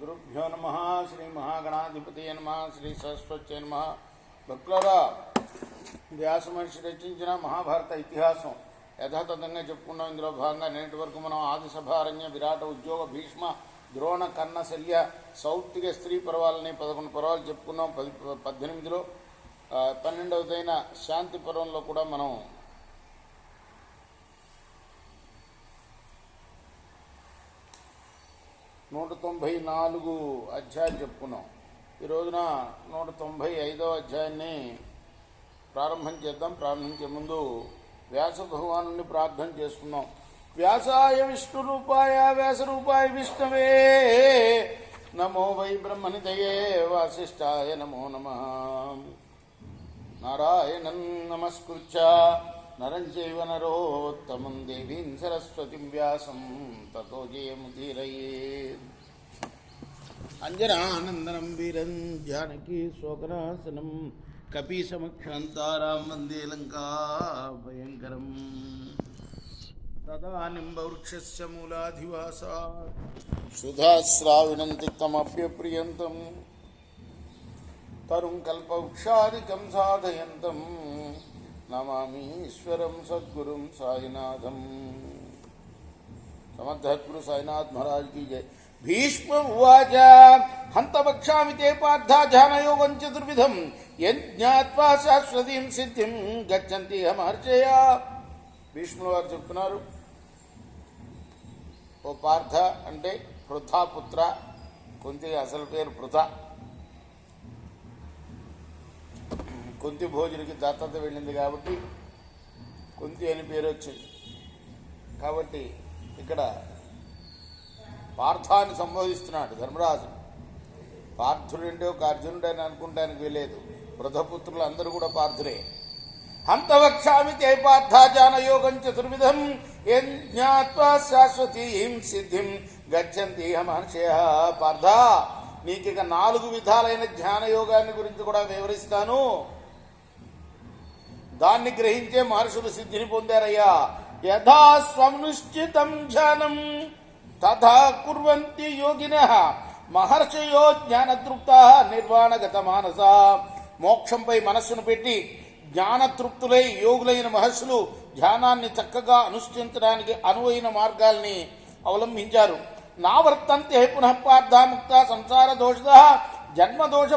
గురుభ్యో నమ. శ్రీ మహాగణాధిపతి నమ. శ్రీ సరస్వతి నమ. భక్తులారా, వ్యాస మహర్షి రచించిన మహాభారత ఇతిహాసం యథాతథంగా చెప్పుకున్నాం. ఇందులో భాగంగా నేటి వరకు మనం ఆదిసభారణ్య, విరాట, ఉద్యోగ, భీష్మ, ద్రోణ, కర్ణ, శల్య, సౌత్తిక స్త్రీ పర్వాలని 11 పర్వాలు చెప్పుకున్నాం. 18లో 12వదైన శాంతి పర్వంలో కూడా మనం 194 అధ్యాయాలు చెప్పుకున్నాం. ఈ రోజున 195వ అధ్యాయాన్ని ప్రారంభం చేద్దాం. ప్రారంభించే ముందు వ్యాస భగవాను ప్రార్థన చేసుకున్నాం. వ్యాసాయ విష్ణు రూపాయ వ్యాసరూపాయ విష్ణవే నమో వై బ్రహ్మనిధయే వాసిష్ఠాయ నమో నమః. నారాయణం నమస్కృత్య నరం చైవ నరోత్తమం దేవీం సరస్వతిం వ్యాసం తతో జయముదీరయేత్. అంజనానందనం వీరం జానకీ శోకనాశనం కపీసమక్షాంతారాం వందే లంకా భయంకరం. తదా నింబవృక్షస్య మూలాధివాసా సుధాస్రావిణం తిక్తమప్యప్రియంతం తరుం కల్పవృక్షాదికం సాధయంతం నమామి ఈశ్వరం సద్గురుం సాయినాథం. సమర్థగురు సాయినాథ్ మహారాజ్ की जय. భీష్మ ఉవాచ హంత వక్ష్యామి తే పార్థ ధ్యానయోగం చతుర్విధం యజ్ఞాత్వా శాశ్వతీం సిద్ధిం గచ్చంతి హమర్చయ. భీష్ముల వారు చెప్తున్నారు, ఓ పార్థ అంటే పృథాపుత్ర, కుంతి అసలు పేరు పృథ. కుంతి భోజుడికి దత్తత వెళ్ళింది కాబట్టి కుంతి అని పేరు వచ్చింది. కాబట్టి ఇక్కడ పార్థాన్ని సంబోధిస్తున్నాడు ధర్మరాజు. పార్థుడంటే ఒక అర్జునుడు అని అనుకుంటానికి వీలేదు. వృధపుత్రులు అందరూ కూడా పార్థులే. హంతవక్షామి తే పార్థ జ్ఞానయోగం చతుర్విధం జ్ఞాత్వా శాశ్వతీం సిద్ధిం గచ్చంతి మహర్షయ. పార్థ, నీకిక 4 విధాలైన జ్ఞానయోగాన్ని గురించి కూడా వివరిస్తాను. దాన్ని గ్రహించే మహర్షులు సిద్ధిని పొందారయ్యా. యథా స్వనుష్ఠితం ధ్యానం తథా కుర్వంతి యోగినః మహర్షయో జ్ఞానతృప్తా నిర్వాణగత మానస. మోక్షంపై మనస్సును పెట్టి జ్ఞానతృప్తులై యోగులైన మహర్షులు ధ్యానాన్ని చక్కగా అనుష్ఠించడానికి అనువైన మార్గాల్ని అవలంబించారు. నావర్తంతే పునః పార్థ ముక్త సంసార దోష జన్మదోష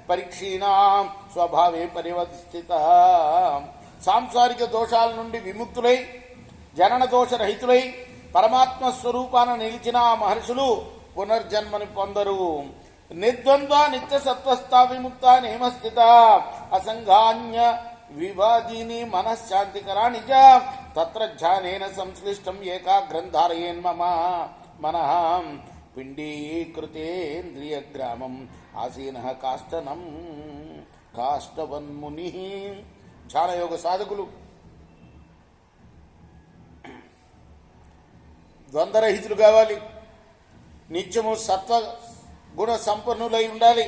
పరీక్షీణ స్వభావే పరివర్తిత. సాంసారిక దోషాల నుండి విముక్తులై జనన దోషరహితులై పరమాత్మ స్వరూపాన నిలిచిన మహర్షులు పునర్జన్మని పొందరు. నిర్ద్వంద్వ నిత్య సత్వస్థ విముక్త నేమస్థిత అసంగాన్య వివాదీని మనశ్శాంతికరాణి చ తత్ర ధ్యానేన సంశ్లిష్టం ఏకాగ్రం ధారయేన్మమ మనః పిండీకృతేంద్రియగ్రామం ఆసీనః కాష్టనం కాష్టవన్ముని. ధ్యానయోగ సాధకులు ద్వంద్వరహితులు కావాలి. నిత్యము సత్వ గుణ సంపన్నులై ఉండాలి.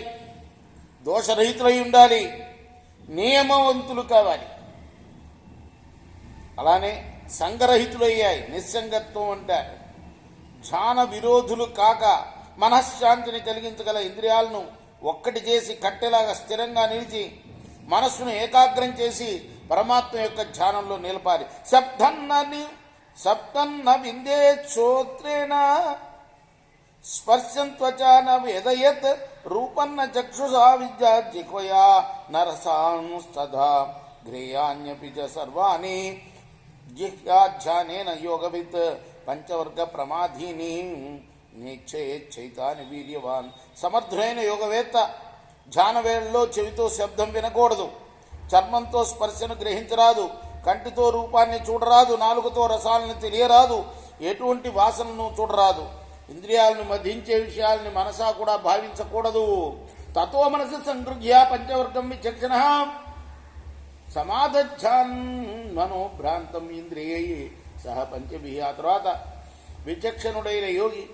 దోషరహితులై ఉండాలి. నియమవంతులు కావాలి. అలానే సంగరహితులయ్యాయి. నిస్సంగత్వం అంటారు. ధ్యాన విరోధులు కాక మనశ్శాంతిని కలిగించగల ఇంద్రియాలను ఒక్కటి చేసి కట్టెలాగా స్థిరంగా నిలిచి మనస్సును ఏకాగ్రం చేసి పరమాత్మ యొక్క ధ్యానంలో నిలపాలి. సప్తన్న విందే శ్రోత్రేణ స్పర్శం త్వచాన వేదయత్ రూపన్న చక్షుషా విద్యా జిహ్వయా నరసాంస్తథా ఘ్రేయాన్యపి చ సర్వాణి జిహ్యాధ్యానేన యోగవిత్ పంచవర్గ ప్రమాధీని నేచ్ఛైతాని వీర్యవాన్. సమర్థులైన యోగవేత్త ధ్యాన వేళల్లో చెవితో శబ్దం వినకూడదు, చర్మంతో స్పర్శను గ్రహించరాదు, కంటితో రూపాన్ని చూడరాదు, నాలుకతో రసాలను తెలియరాదు, ఎటువంటి వాసనను చూడరాదు. ఇంద్రియాలను మధించే విషయాల్ని మనసా కూడా భావించకూడదు. తత్వ మనసు సంగృహ్య పంచవర్గం విచక్షణ సమాధ్యాన్ మనోభ్రాంతం ఇంద్రియై సహ పంచభి. ఆ తర్వాత విచక్షణుడైన యోగి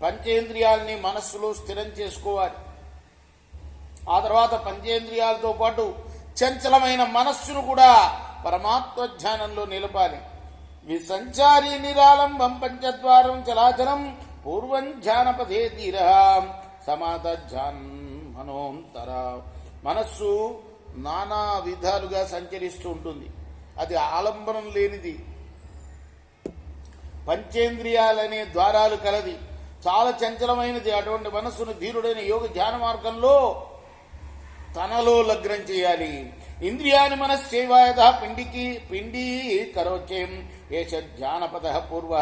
పంచేంద్రియాల్ని మనస్సులో స్థిరం చేసుకోవాలి. ఆ తర్వాత పంచేంద్రియాలతో పాటు చంచలమైన మనస్సును కూడా పరమాత్మ ధ్యానంలో నిలపాలి. విసంచారి నిరాలంబం పంచద్వారం చలాచలం పూర్వం ధ్యానపథే ధీర సమాధాన్ మనోంతర. మనస్సు నానా విధాలుగా సంచరిస్తూ ఉంటుంది. అది ఆలంబనం లేనిది, పంచేంద్రియాలనే ద్వారాలు కలది, చాలా చంచలమైనది. అటువంటి మనస్సును ధీరుడైన యోగ ధ్యాన మార్గంలో తనలో లగ్నం చేయాలి. ఇంద్రియాన్ని మనశ్చైవాయద పిండీ కరోచేం ఏష ధ్యానపద పూర్వ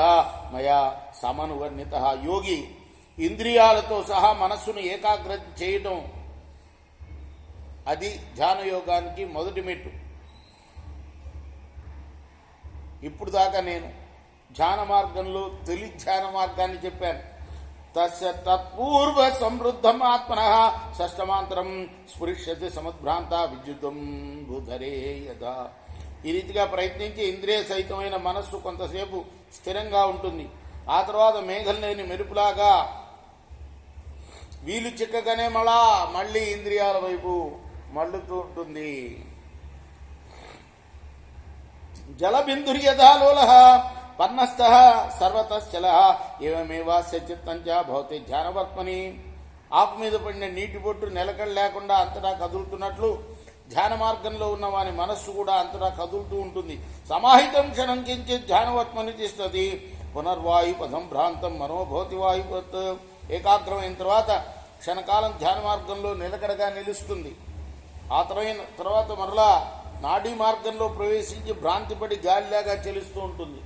మయా సమనువర్ణిత. యోగి ఇంద్రియాలతో సహా మనస్సును ఏకాగ్రత చేయటం, అది ధ్యాన యోగానికి మొదటి మెట్టు. ఇప్పుడు దాకా నేను ధ్యాన మార్గంలో తొలి ధ్యాన మార్గాన్ని చెప్పాను. తస్య తత్పూర్వ సమృద్ధం ఆత్మన షష్టమాంతరం స్పృశ్యతి సముద్భ్రాంత విద్యుతం భూధరే యథా. ఈ రీతిగా ప్రయత్నించి ఇంద్రియ సహితమైన మనస్సు కొంతసేపు స్థిరంగా ఉంటుంది. ఆ తర్వాత మేఘం లేని మెరుపులాగా వీలు చిక్కగానే మళ్ళీ ఇంద్రియాల వైపు మళ్ళుతూ ఉంటుంది. జలబిందుర్యథాలోల పర్ణస్థ సర్వతశ్చల ఏమేవాస్య చిత్తంచ భవతి ధ్యానవర్త్మని. ఆకు మీద పడిన నీటి బొట్టు నిలకడ లేకుండా అంతటా కదులుతున్నట్లు ధ్యాన మార్గంలో ఉన్న వాని మనస్సు కూడా అంతటా కదులుతూ ఉంటుంది. సమాహితం క్షణం కించిత్ ధ్యానవర్త్మని తిష్టతి పునర్వాయు పదం భ్రాంతం మనోభవతి వాయుపత్. ఏకాగ్రమైన తర్వాత క్షణకాలం ధ్యాన మార్గంలో నిలకడగా నిలుస్తుంది. ఆ తర్వాత మరలా నాడీ మార్గంలో ప్రవేశించి భ్రాంతిపడి గాలిలాగా చెలుస్తూ ఉంటుంది.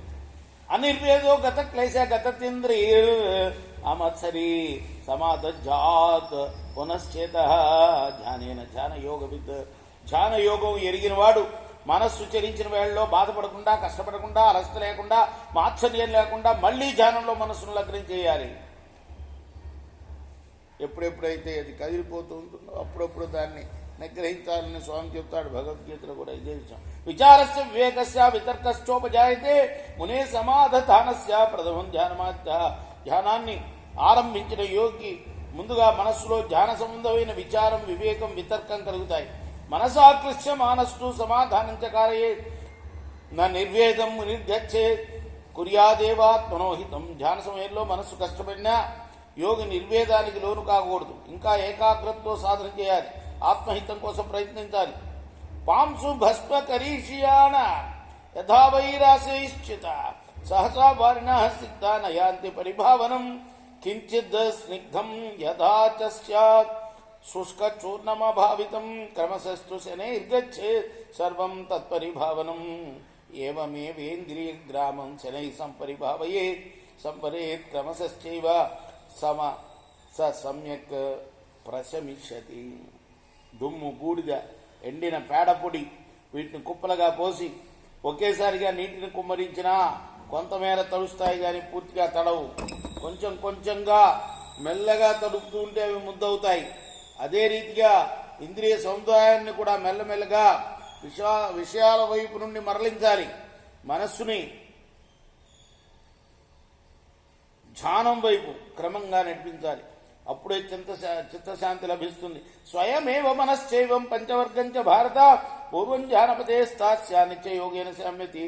అనిర్వేదో గత క్లేశ గతేంద్రియ అమత్సరి సమాధాత్ పునశ్చేత ధ్యానేన ధ్యాన యోగవిత్. ధ్యాన యోగం ఎరిగిన వాడు మనస్సు చరించిన వేళలో బాధపడకుండా, కష్టపడకుండా, అలసట లేకుండా, మాత్సర్యం లేకుండా మళ్లీ ధ్యానంలో మనస్సును లగ్నం చేయాలి. ఎప్పుడెప్పుడైతే అది కదిలిపోతూ ఉంటుందో అప్పుడప్పుడు దాన్ని నిగ్రహించాలని స్వామి చెప్తాడు భగవద్గీతలో కూడా ఇదే విషయం. విచారస్య వివేకస్య వితర్కశ్చోపజాయతే మునే సమాధానస్య ప్రథమం ధ్యానమాత్య. ధ్యానాన్ని ఆరంభించిన యోగి ముందుగా మనస్సులో ధ్యాన సంబంధమైన విచారం, వివేకం, వితర్కం కలుగుతాయి. మనసాకృష్య మానస్తు సమాధానం చకారయే నా నిర్వేదం నిర్గచ్చే కుర్యాదేవాత్మనోహితం. ధ్యాన సమయంలో మనస్సు కష్టపడినా యోగి నిర్వేదానికి లోను కాకూడదు. ఇంకా ఏకాగ్రతతో సాధన చేయాలి. ఆత్మహితం కోసం ప్రయత్నించాలి. పాంసు భస్మ కరీషియాణ యథావైరాశయిశ్చిత సహసా వారిణ సిద్ధ నయాంతి పరిభావనం కించిద్ స్నిగ్ధం యథా చ స్యాత్ శుష్క చూర్ణమభావితం క్రమశస్తు శనైర్గచ్చే సర్వం తత్పరిభావనం ఏమేవేంద్రియ గ్రామం శనై సంపరిభావయే సంపరేత్ క్రమశశ్చైవ సమ్యక్ ప్రశమిష్యతి. దుమ్ము, బూడిద, ఎండిన పేడపొడి వీటిని కుప్పలుగా పోసి ఒకేసారిగా నీటిని కుమ్మరించినా కొంతమేర తడుస్తాయి కానీ పూర్తిగా తడవు. కొంచెం కొంచెంగా మెల్లగా తడుపుతూ ఉంటే అవి ముద్దవుతాయి. అదే రీతిగా ఇంద్రియ సముదాయాన్ని కూడా మెల్లమెల్లగా విషయాల వైపు నుండి మరలించాలి. మనస్సుని ధ్యానం వైపు క్రమంగా నడిపించాలి. అప్పుడే చిత్తశాంతి లభిస్తుంది. స్వయమేవ మనశ్చైవం పంచవర్గం చ భారత పూర్వం ధ్యానపదే స్థాస్య నిత్య యోగేన శామ్యతి.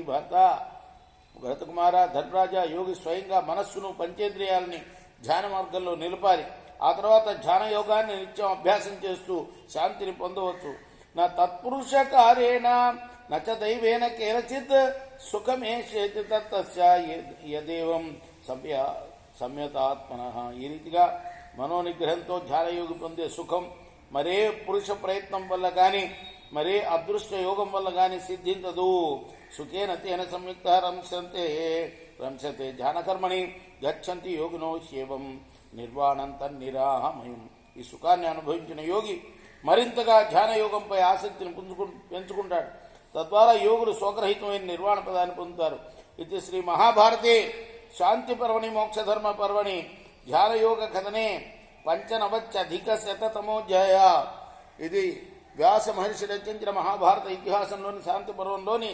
భరతకుమార ధర్మరాజ, యోగి స్వయంగా మనస్సును, పంచేంద్రియాలని ధ్యాన మార్గంలో నిలపాలి. ఆ తర్వాత ధ్యాన యోగాన్ని నిత్యం అభ్యాసం చేస్తూ శాంతిని పొందవచ్చు. నా తత్పురుష కార్యేణ నచ దైవేన కేనచిత్ సుఖమేషేతి తస్య యదేవం సంయతాత్మన. ఈ రీతిగా మనోనిగ్రహంతో ధ్యానయోగి పొందే సుఖం మరే పురుష ప్రయత్నం వల్ల కానీ, మరే అదృష్ట యోగం వల్ల కానీ సిద్ధించదు. సుఖేన తేన సంయుక్త రంశతే ధ్యానకర్మణి గచ్చంతి యోగినో శేవం నిర్వాణంత నిరామయం. ఈ సుఖాన్ని అనుభవించిన యోగి మరింతగా ధ్యానయోగంపై ఆసక్తిని పెంచుకుంటాడు. తద్వారా యోగులు శోకరహితమైన నిర్వాణ పదాన్ని పొందుతారు. ఇది శ్రీ మహాభారతే శాంతి పర్వణి మోక్షధర్మ పర్వణి ధ్యానయోగ కథనే 95-శతమోధ్యాయ. ఇది వ్యాస మహర్షి రచించిన మహాభారత ఇతిహాసంలోని శాంతి పర్వంలోని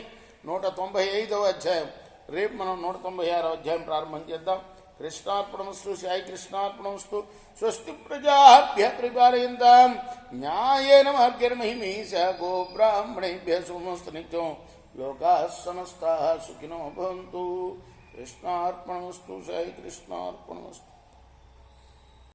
195వ అధ్యాయం. రేపు మనం 196వ అధ్యాయం ప్రారంభం చేద్దాం. కృష్ణార్పణమస్తు. సాయి కృష్ణార్పణమస్తు. స్వస్తి ప్రజాభ్య పరిపాలయంతాం న్యాయేన మార్గైర్మహిమీశ గో బ్రాహ్మణేభ్య శుభమస్తు నిత్యం. లోకాః సమస్తాః సుఖినో భవంతు. కృష్ణార్పణమస్తు. సాయి కృష్ణార్పణమస్తు.